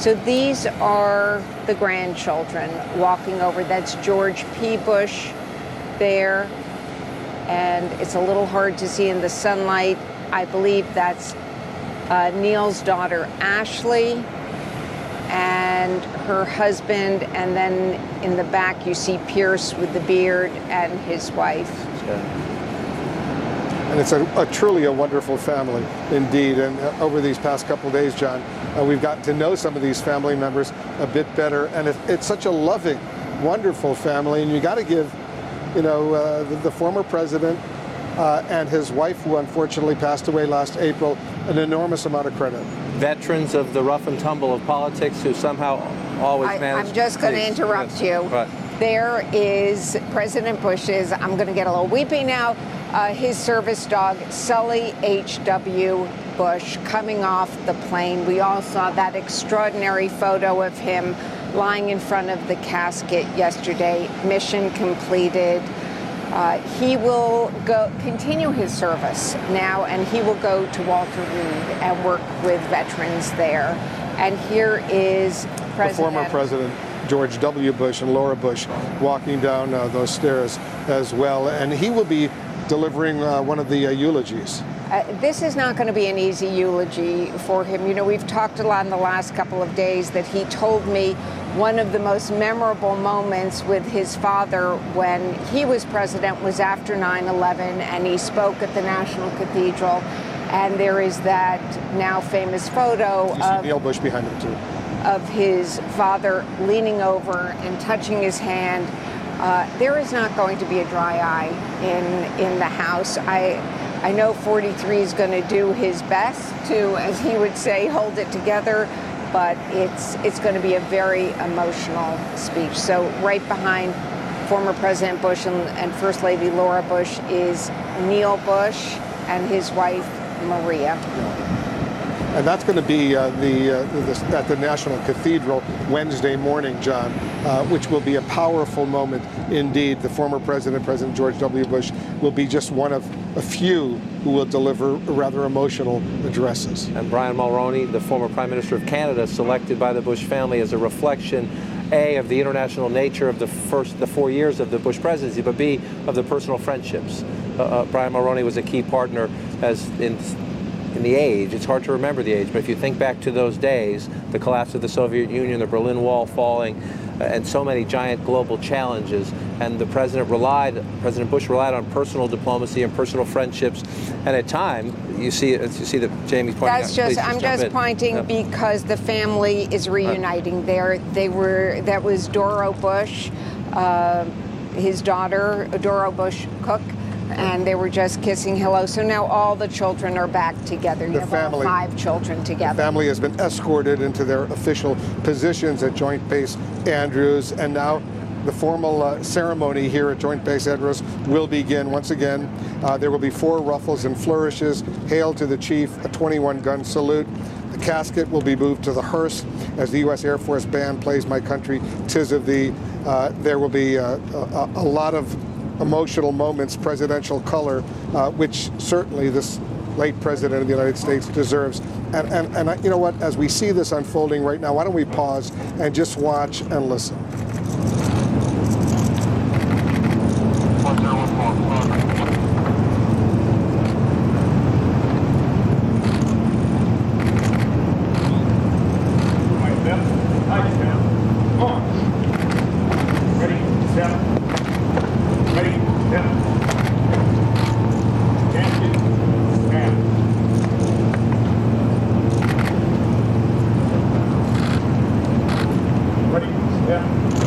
So these are the grandchildren walking over. That's George P. Bush there, and it's a little hard to see in the sunlight. I believe that's Neil's daughter, Ashley, and her husband, and then in the back you see Pierce with the beard and his wife. And it's a truly a wonderful family, indeed. And over these past couple of days, John, we've gotten to know some of these family members a bit better, and it's such a loving, wonderful family. And you got to give, the former president and his wife, who unfortunately passed away last April, an enormous amount of credit. Veterans of the rough and tumble of politics who somehow always manage. I'm just going to interrupt you. Right. There is President Bush's, I'm going to get a little weepy now, his service dog, Sully H.W. Bush, coming off the plane. We all saw that extraordinary photo of him lying in front of the casket yesterday. Mission completed. He will continue his service now, and he will go to Walter Reed and work with veterans there. And here is The former President George W. Bush and Laura Bush walking down those stairs as well. And he will be delivering one of the eulogies. This is not going to be an easy eulogy for him. We've talked a lot in the last couple of days that he told me one of the most memorable moments with his father when he was president was after 9/11, and he spoke at the National Cathedral. And there is that now famous photo of Neil Bush behind him, too, of his father leaning over and touching his hand. There is not going to be a dry eye in the House. I know 43 is going to do his best to, as he would say, hold it together, but it's going to be a very emotional speech. So right behind former President Bush and First Lady Laura Bush is Neil Bush and his wife, Maria. And that's going to be at the National Cathedral Wednesday morning, John, which will be a powerful moment indeed. The former President George W. Bush, will be just one of a few who will deliver rather emotional addresses. And Brian Mulroney, the former Prime Minister of Canada, selected by the Bush family as a reflection, A, of the international nature of the 4 years of the Bush presidency, but B, of the personal friendships. Brian Mulroney was a key partner in the age. It's hard to remember the age, but if you think back to those days, the collapse of the Soviet Union, the Berlin Wall falling, and so many giant global challenges, and President Bush relied on personal diplomacy and personal friendships, and at time, you see that Jamie's pointing out. I'm just pointing because the family is reuniting there. That was Doro Bush, his daughter, Doro Bush Cook, and they were just kissing hello. So now all the children are back together. You have all 5 children together. The family has been escorted into their official positions at Joint Base Andrews, and now the formal ceremony here at Joint Base Andrews will begin once again. There will be 4 ruffles and flourishes. Hail to the chief, a 21-gun salute. The casket will be moved to the hearse as the U.S. Air Force band plays My Country, 'Tis of Thee. There will be a lot of emotional moments, presidential color, which certainly this late president of the United States deserves. And you know what, as we see this unfolding right now, why don't we pause and just watch and listen. Ready, step.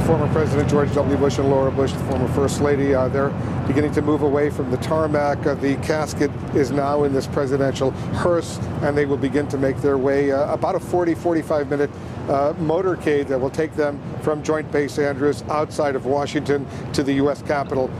former President George W. Bush and Laura Bush, the former First Lady. They're beginning to move away from the tarmac. The casket is now in this presidential hearse, and they will begin to make their way about a 45 minute motorcade that will take them from Joint Base Andrews outside of Washington to the U.S. Capitol.